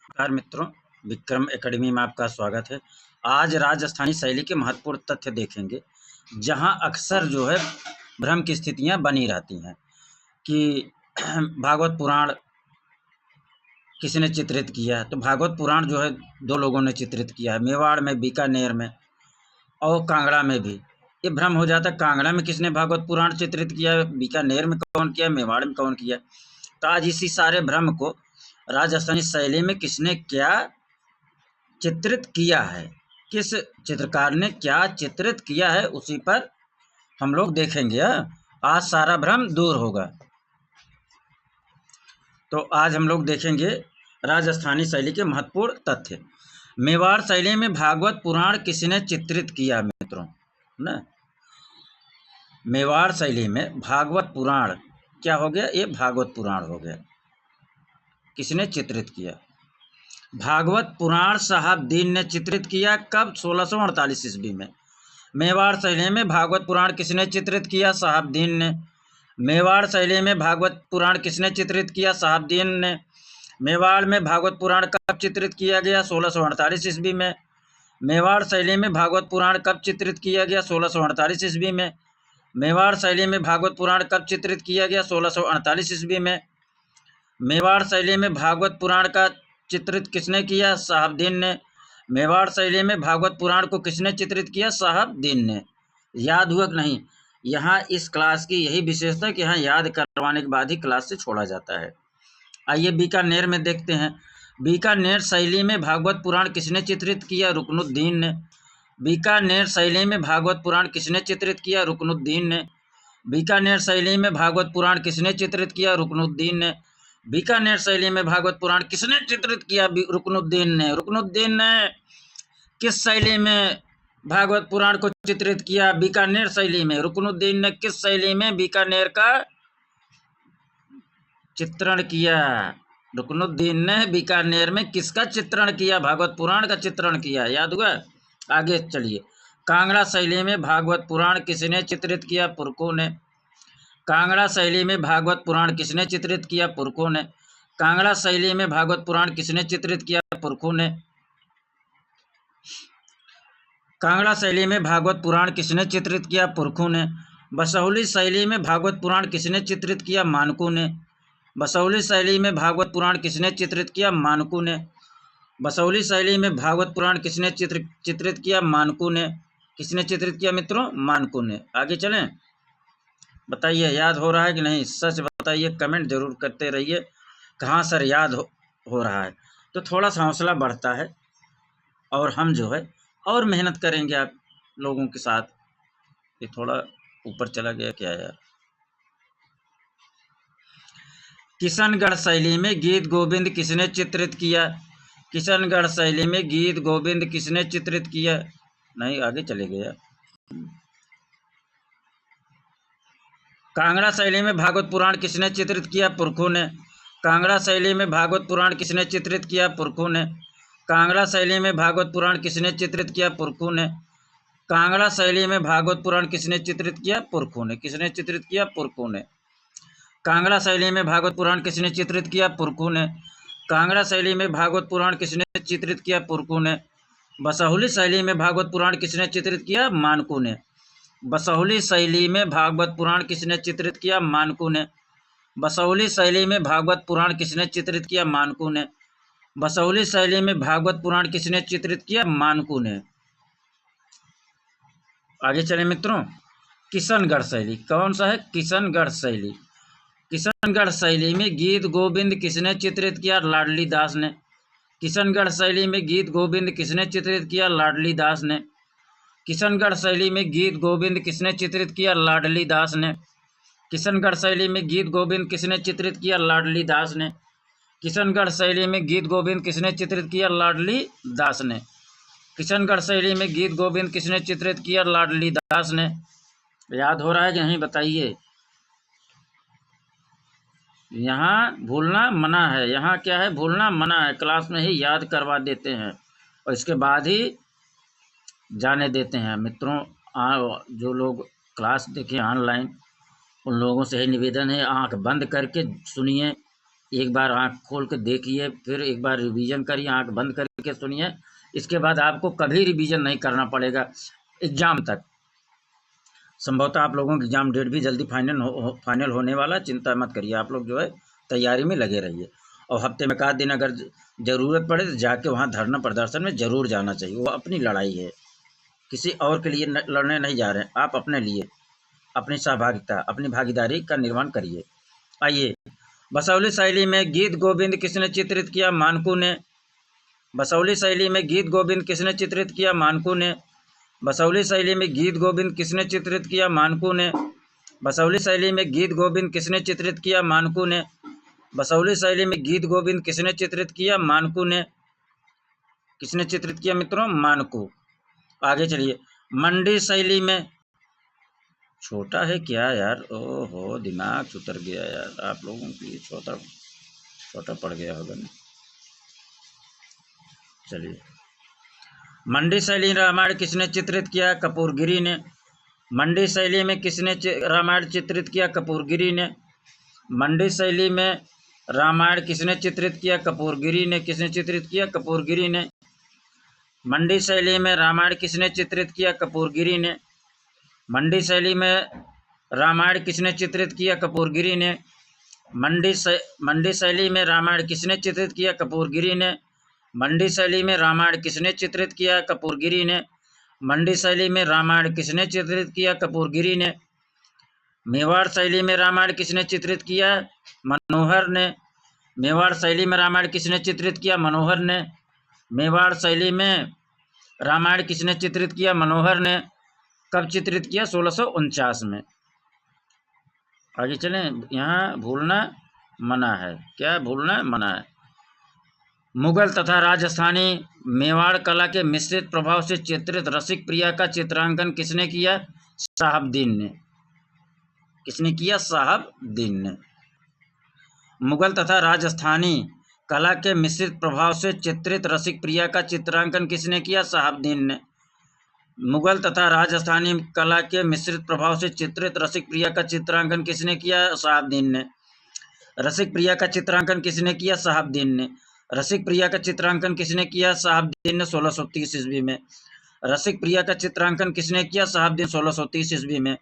नमस्कार मित्रों, विक्रम एकेडमी में आपका स्वागत है। आज राजस्थानी शैली के महत्वपूर्ण तथ्य देखेंगे, जहां अक्सर जो है भ्रम की स्थितियां बनी रहती हैं कि भागवत पुराण किसने चित्रित किया है। तो भागवत पुराण जो है दो लोगों ने चित्रित किया है, मेवाड़ में, बीकानेर में और कांगड़ा में भी। ये भ्रम हो जाता है, कांगड़ा में किसने भागवत पुराण चित्रित किया है, बीकानेर में कौन किया, मेवाड़ में कौन किया। तो आज इसी सारे भ्रम को राजस्थानी शैली में किसने क्या चित्रित किया है, किस चित्रकार ने क्या चित्रित किया है, उसी पर हम लोग देखेंगे। आज सारा भ्रम दूर होगा। तो आज हम लोग देखेंगे राजस्थानी शैली के महत्वपूर्ण तथ्य। मेवाड़ शैली में भागवत पुराण किसने चित्रित किया मित्रों ना। मेवाड़ शैली में भागवत पुराण क्या हो गया, ये भागवत पुराण हो गया। किसने चित्रित किया? भागवत पुराण साहबदीन ने चित्रित किया। कब? 1648 ईस्वी में। मेवाड़ शैली में भागवत पुराण किसने चित्रित किया? साहबदीन ने। मेवाड़ शैली में भागवत पुराण किसने चित्रित किया? साहबदीन ने। मेवाड़ में भागवत पुराण कब चित्रित किया गया? 1648 ईस्वी में। मेवाड़ शैली में भागवत पुराण कब चित्रित किया गया? 1648 ईस्वी में। मेवाड़ शैली में भागवत पुराण कब चित्रित किया गया? 1648 ईस्वी में। मेवाड़ शैली में भागवत पुराण का चित्रित किसने किया? साहबदीन ने। मेवाड़ शैली में भागवत पुराण को किसने चित्रित किया? साहबदीन ने। याद हुआ कि नहीं? यहाँ इस क्लास की यही विशेषता कि यहाँ याद करवाने के बाद ही क्लास से छोड़ा जाता है। आइए बीकानेर में देखते हैं। बीकानेर शैली में भागवत पुराण किसने चित्रित किया? रुकनुद्दीन ने। बीकानेर शैली में भागवत पुराण किसने चित्रित किया? रुकनुद्दीन ने। बीकानेर शैली में भागवत पुराण किसने चित्रित किया? रुकनुद्दीन ने। बीकानेर शैली में भागवत पुराण किसने चित्रित किया? रुकनुद्दीन ने। रुकनुद्दीन ने किस शैली में भागवत पुराण को चित्रित किया? बीकानेर शैली में। रुकनुद्दीन ने किस शैली में बीकानेर का चित्रण किया? रुकनुद्दीन ने बीकानेर में किसका चित्रण किया? भागवत पुराण का चित्रण किया। याद हुआ? आगे चलिए। कांगड़ा शैली में भागवत पुराण किसने चित्रित किया? पुरखों ने। कांगड़ा शैली में भागवत पुराण किसने चित्रित किया? पुरखों ने। कांगड़ा शैली में भागवत पुराण किसने चित्रित किया? पुरखों ने। कांगड़ा शैली में भागवत पुराण किसने चित्रित किया? पुरखों ने। बसौली शैली में भागवत पुराण किसने चित्रित किया? मानकों ने। बसौली शैली में भागवत पुराण किसने चित्रित किया? मानकों ने। बसौली शैली में भागवत पुराण किसने चित्रित किया? मानकों ने। किसने चित्रित किया मित्रों? मानकों ने। आगे चलें, बताइए याद हो रहा है कि नहीं? सच बताइए, कमेंट जरूर करते रहिए कहाँ सर याद हो रहा है। तो थोड़ा सा हौसला बढ़ता है और हम जो है और मेहनत करेंगे आप लोगों के साथ। ये थोड़ा ऊपर चला गया क्या यार? किशनगढ़ शैली में गीत गोविंद किसने चित्रित किया? किशनगढ़ शैली में गीत गोविंद किसने चित्रित किया? नहीं, आगे चले गया। कांगड़ा शैली में भागवत पुराण किसने चित्रित किया? पुरखों ने। कांगड़ा शैली में भागवत पुराण किसने चित्रित किया? पुरखों ने। कांगड़ा शैली में भागवत पुराण किसने चित्रित किया? पुरखों ने। कांगड़ा शैली में भागवत पुराण किसने चित्रित किया? पुरखों ने। किसने चित्रित किया? पुरखों ने। कांगड़ा शैली में भागवत पुराण किसने चित्रित किया? पुरखों ने। कांगड़ा शैली में भागवत पुराण किसने चित्रित किया? पुरखों ने। बसहुली शैली में भागवत पुराण किसने चित्रित किया? मानकों ने। बसहुली शैली में भागवत पुराण किसने चित्रित किया? मानकों ने। बसहुली शैली में भागवत पुराण किसने चित्रित किया? मानकों ने। बसहुली शैली में भागवत पुराण किसने चित्रित किया? मानकों ने। आगे चले मित्रों। किशनगढ़ शैली कौन सा है? किशनगढ़ शैली। किशनगढ़ शैली में गीत गोविंद किसने चित्रित किया? लाडली दास ने। किशनगढ़ शैली में गीत गोविंद किसने चित्रित किया? लाडली दास ने। किशनगढ़ शैली में गीत गोविंद किसने चित्रित किया? लाडली दास ने। किशनगढ़ शैली में गीत गोविंद किसने चित्रित किया? लाडली दास ने। किशनगढ़ शैली में गीत गोविंद किसने चित्रित किया? लाडली दास ने। किशनगढ़ शैली में गीत गोविंद किसने चित्रित किया? लाडली दास ने। याद हो रहा है कि नहीं? बताइए। यहाँ भूलना मना है। यहाँ क्या है? भूलना मना है। क्लास में ही याद करवा देते हैं और इसके बाद ही जाने देते हैं मित्रों। जो लोग क्लास देखें ऑनलाइन, उन लोगों से ही निवेदन है, आंख बंद करके सुनिए एक बार आँख खोल के देखिए, फिर एक बार रिवीजन करिए, आँख बंद करके सुनिए। इसके बाद आपको कभी रिवीजन नहीं करना पड़ेगा एग्ज़ाम तक। संभवतः आप लोगों की एग्ज़ाम डेट भी जल्दी फाइनल होने वाला है। चिंता मत करिए, आप लोग जो है तैयारी में लगे रहिए। और हफ्ते में 1 दिन अगर ज़रूरत पड़े तो जाके वहाँ धरना प्रदर्शन में ज़रूर जाना चाहिए। वो अपनी लड़ाई है, किसी और के लिए लड़ने नहीं जा रहे हैं। आप अपने लिए अपनी सहभागिता, अपनी भागीदारी का निर्माण करिए। आइए, बसौली शैली में गीत गोविंद किसने चित्रित किया? मानकू ने। बसौली शैली में गीत गोविंद किसने चित्रित किया? मानकू ने। बसौली शैली में गीत गोविंद किसने चित्रित किया? मानकू ने। बसौली शैली में गीत गोविंद किसने चित्रित किया? मानकू ने। बसौली शैली में गीत गोविंद किसने चित्रित किया? मानकू ने। किसने चित्रित किया मित्रों? मानकू। आगे चलिए, मंडी शैली में, छोटा है क्या यार, ओहो दिमाग उतर गया यार, आप लोगों के लिए छोटा छोटा पड़ गया होगा ना। चलिए, मंडी शैली रामायण किसने चित्रित किया? कपूरगिरी ने। मंडी शैली में किसने रामायण चित्रित किया? कपूरगिरी ने। मंडी शैली में रामायण किसने चित्रित किया? कपूरगिरी ने। किसने चित्रित किया? कपूरगिरी ने। मंडी शैली में रामायण किसने चित्रित किया? कपूरगिरी ने। मंडी शैली में रामायण किसने चित्रित किया? कपूरगिरी ने। मंडी शैली में रामायण किसने चित्रित किया? कपूरगिरी ने। मंडी शैली में रामायण किसने चित्रित किया? कपूरगिरी ने। मंडी शैली में रामायण किसने चित्रित किया? कपूरगिरी ने। मेवाड़ शैली में रामायण किसने चित्रित किया? मनोहर ने। मेवाड़ शैली में रामायण किसने चित्रित किया? मनोहर ने। मेवाड़ शैली में रामायण किसने चित्रित किया? मनोहर ने। कब चित्रित किया? 1649 में। आगे चलें, यहाँ भूलना मना है। क्या भूलना मना है? मुगल तथा राजस्थानी मेवाड़ कला के मिश्रित प्रभाव से चित्रित रसिक प्रिया का चित्रांकन किसने किया? साहबदीन ने। किसने किया? साहबदीन ने। मुगल तथा राजस्थानी कला के मिश्रित प्रभाव से चित्रित रसिक प्रिया का चित्रांकन किसने किया? साहबदीन ने। मुगल तथा राजस्थानी कला के मिश्रित प्रभाव से चित्रित रसिक प्रिया का चित्रांकन किसने किया? साहबदीन ने। रसिक प्रिया का चित्रांकन किसने किया? साहबदीन ने। रसिक प्रिया का चित्रांकन किसने किया? साहबदीन ने 1630 ईस्वी में। रसिक प्रिया का चित्रांकन किसने किया? साहबदीन 1630 ईस्वी में।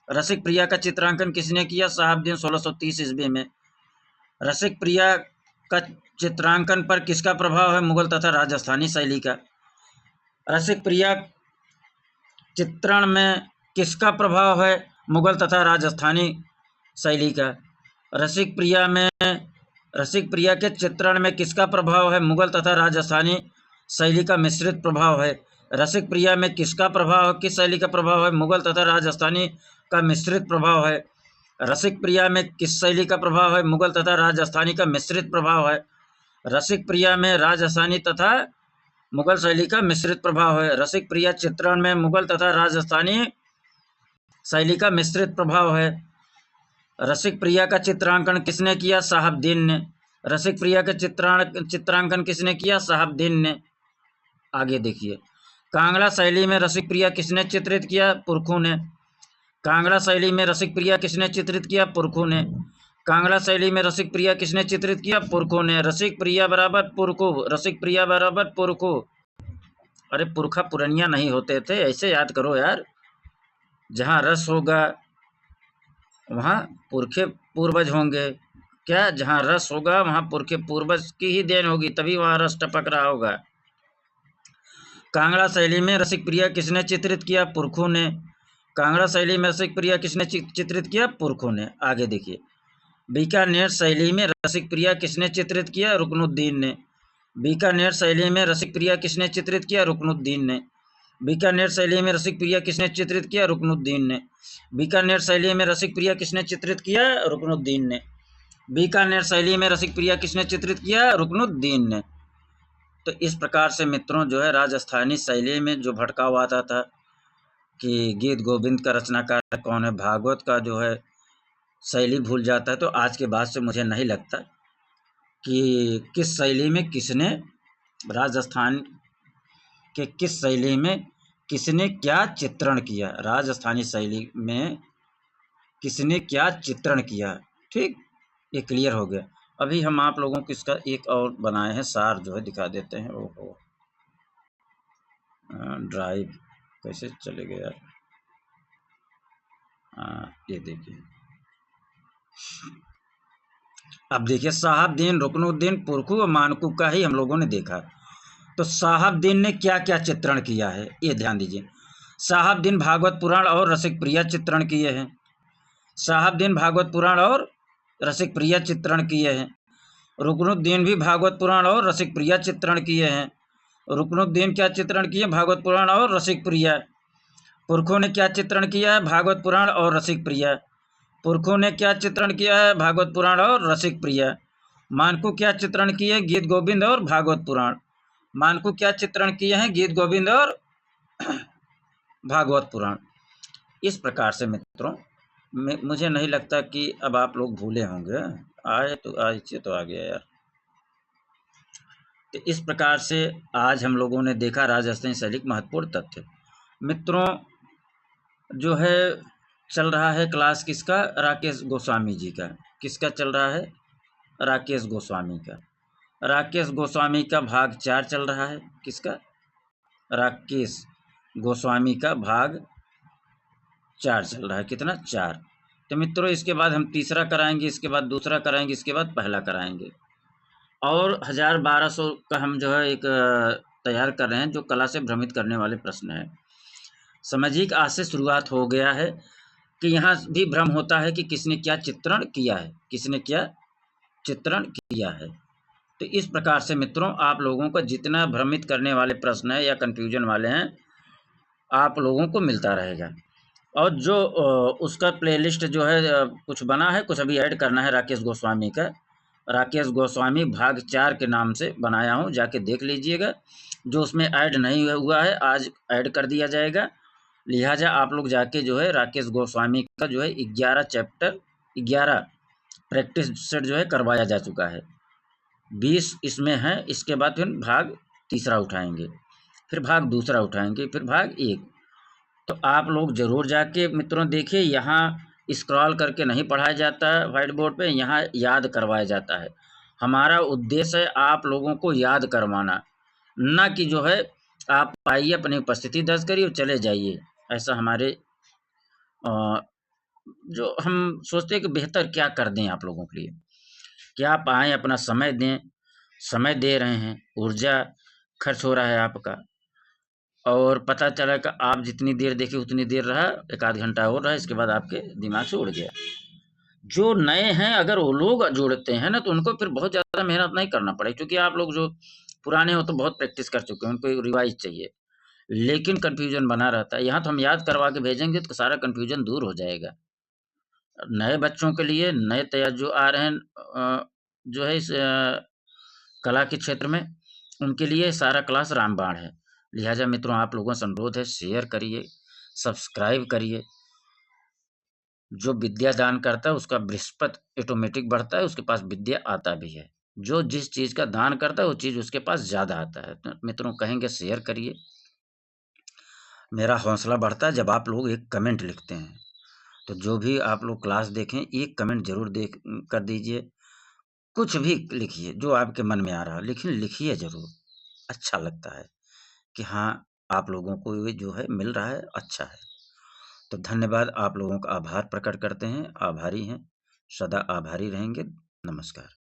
रसिक प्रिया का चित्रांकन किसने किया? साहबदीन 1630 ईस्वी में। रसिक प्रिया का चित्रांकन पर किसका प्रभाव है? मुगल तथा राजस्थानी शैली का। रसिक प्रिया चित्रण में किसका प्रभाव है? मुगल तथा राजस्थानी शैली का। रसिक प्रिया के चित्रण में किसका प्रभाव है? मुगल तथा राजस्थानी शैली का मिश्रित प्रभाव है। रसिक प्रिया में किसका प्रभाव, किस शैली का प्रभाव है? मुगल तथा राजस्थानी का मिश्रित प्रभाव है। रसिक प्रिया में किस शैली का प्रभाव है? मुगल तथा राजस्थानी का मिश्रित प्रभाव है। रसिक प्रिया में राजस्थानी तथा मुगल शैली का मिश्रित प्रभाव है। रसिक प्रिया चित्रण में मुगल तथा राजस्थानी शैली का मिश्रित प्रभाव है। रसिक प्रिया का चित्रांकन किसने किया? साहबदीन ने। रसिक प्रिया का चित्रांकन किसने किया? साहबदीन ने। आगे देखिए, कांगड़ा शैली में रसिक प्रिया किसने चित्रित किया? पुरखू ने। कांगड़ा शैली में रसिक प्रिया किसने चित्रित किया? पुरखू ने। कांगड़ा शैली में रसिक प्रिया किसने चित्रित किया? पुरखू ने। रसिक प्रिया बराबर पुरखू, रसिक प्रिया बराबर पुरखू। अरे पुरखा पुरनिया नहीं होते थे, ऐसे याद करो यार। जहाँ रस होगा वहाँ पुरखे पूर्वज होंगे। क्या? जहाँ रस होगा वहाँ पुरखे पूर्वज की ही देन होगी, तभी वहाँ रस टपक रहा होगा। कांगड़ा शैली में रसिक प्रिया किसने चित्रित किया? पुरखू ने। कांगड़ा शैली में रसिक प्रिया किसने चित्रित किया? पुरखू ने। आगे देखिए, बीकानेर शैली में रसिक प्रिया किसने चित्रित किया? रुकनुद्दीन ने। बीकानेर शैली में रसिक प्रिया किसने चित्रित किया? रुकनुद्दीन ने। बीकानेर शैली में रसिक प्रिया किसने चित्रित किया? रुकनुद्दीन ने। बीकानेर शैली में रसिक प्रिया किसने चित्रित किया? रुकनुद्दीन ने। बीकानेर शैली में रसिक प्रिया किसने चित्रित किया? रुकनुद्दीन ने। तो इस प्रकार से मित्रों जो है राजस्थानी शैली में जो भटकाव आता था कि गीत गोविंद का रचनाकार कौन है, भागवत का जो है शैली भूल जाता है, तो आज के बाद से मुझे नहीं लगता कि किस शैली में किसने, राजस्थान के किस शैली में किसने क्या चित्रण किया, राजस्थानी शैली में किसने क्या चित्रण किया। ठीक, ये क्लियर हो गया। अभी हम आप लोगों को इसका एक और बनाए हैं, सार जो है दिखा देते हैं। ओहो, ड्राइव कैसे चले गए यार। ये देखिए, अब देखिए साहबदीन, रुकनुद्दीन, पुरखू और मानकू का ही हम लोगों ने देखा। तो साहबदीन ने क्या क्या चित्रण किया है ये ध्यान दीजिए। साहबदीन भागवत पुराण और रसिक प्रिया चित्रण किए हैं। साहबदीन भागवत पुराण और रसिक प्रिया चित्रण किए हैं। रुकनुद्दीन भी भागवत पुराण और रसिक प्रिया चित्रण किए हैं। रुकनुद्दीन क्या चित्रण किए? भागवत पुराण और रसिक प्रिया। पुरखों ने क्या चित्रण किया है? भागवत पुराण और रसिक प्रिया। पुरखों ने क्या चित्रण किया है? भागवत पुराण और रसिक प्रिया। मानकू क्या चित्रण किए? गीत गोविंद और भागवत पुराण। मानकू क्या चित्रण किए हैं? गीत गोविंद और भागवत पुराण। इस प्रकार से मित्रों, मुझे नहीं लगता कि अब आप लोग भूले होंगे। आए तो आज से तो आ गया यार। तो इस प्रकार से आज हम लोगों ने देखा राजस्थानी शैली के महत्वपूर्ण तथ्य। मित्रों, जो है चल रहा है क्लास किसका? राकेश गोस्वामी जी का। किसका चल रहा है? राकेश गोस्वामी का। राकेश गोस्वामी का भाग 4 चल रहा है। किसका? राकेश गोस्वामी का भाग 4 चल रहा है। कितना? 4। तो मित्रों, इसके बाद हम तीसरा कराएंगे, इसके बाद दूसरा कराएंगे, इसके बाद पहला कराएंगे। और 1000-1200 का हम जो है एक तैयार कर रहे हैं, जो कला से भ्रमित करने वाले प्रश्न हैं। समझिए कि आज से शुरुआत हो गया है कि यहाँ भी भ्रम होता है कि किसने क्या चित्रण किया है, किसने क्या चित्रण किया है। तो इस प्रकार से मित्रों, आप लोगों को जितना भ्रमित करने वाले प्रश्न है या कन्फ्यूजन वाले हैं, आप लोगों को मिलता रहेगा। और जो उसका प्लेलिस्ट जो है कुछ बना है, कुछ अभी ऐड करना है राकेश गोस्वामी का। राकेश गोस्वामी भाग 4 के नाम से बनाया हूँ, जाके देख लीजिएगा। जो उसमें ऐड नहीं हुआ है आज ऐड कर दिया जाएगा। लिहाजा आप लोग जाके जो है राकेश गोस्वामी का जो है 11 चैप्टर 11 प्रैक्टिस सेट जो है करवाया जा चुका है। 20 इसमें है। इसके बाद फिर भाग तीसरा उठाएंगे, फिर भाग दूसरा उठाएंगे, फिर भाग 1। तो आप लोग ज़रूर जाके मित्रों देखिए, यहाँ स्क्रॉल करके नहीं पढ़ाया जाता है व्हाइट बोर्ड पे, यहाँ याद करवाया जाता है। हमारा उद्देश्य है आप लोगों को याद करवाना, ना कि जो है आप आइए अपनी उपस्थिति दर्ज करिए और चले जाइए। ऐसा हमारे जो हम सोचते हैं कि बेहतर क्या कर दें आप लोगों के लिए, कि आप आएँ, अपना समय दें। समय दे रहे हैं, ऊर्जा खर्च हो रहा है आपका, और पता चला कि आप जितनी देर देखे उतनी देर रहा, 1 आध घंटा और रहा, इसके बाद आपके दिमाग से उड़ गया। जो नए हैं अगर वो लोग जुड़ते हैं ना, तो उनको फिर बहुत ज़्यादा मेहनत नहीं करना पड़ेगी, क्योंकि आप लोग जो पुराने हो तो बहुत प्रैक्टिस कर चुके हैं, उनको एक रिवाइज़ चाहिए। लेकिन कन्फ्यूजन बना रहता है। यहाँ तो हम याद करवा के भेजेंगे तो सारा कन्फ्यूजन दूर हो जाएगा। नए बच्चों के लिए, नए तैयार जो आ रहे हैं जो है इस कला के क्षेत्र में, उनके लिए सारा क्लास रामबाण है। लिहाजा मित्रों, आप लोगों से अनुरोध है, शेयर करिए, सब्सक्राइब करिए। जो विद्या दान करता है उसका बृहस्पति ऑटोमेटिक बढ़ता है, उसके पास विद्या आता भी है। जो जिस चीज़ का दान करता है वो चीज़ उसके पास ज़्यादा आता है। तो मित्रों, कहेंगे शेयर करिए। मेरा हौसला बढ़ता है जब आप लोग एक कमेंट लिखते हैं। तो जो भी आप लोग क्लास देखें, एक कमेंट ज़रूर देख कर दीजिए। कुछ भी लिखिए जो आपके मन में आ रहा है, लेकिन लिखिए ज़रूर। अच्छा लगता है कि हाँ, आप लोगों को ये जो है मिल रहा है, अच्छा है। तो धन्यवाद, आप लोगों का आभार प्रकट करते हैं, आभारी हैं, सदा आभारी रहेंगे। नमस्कार।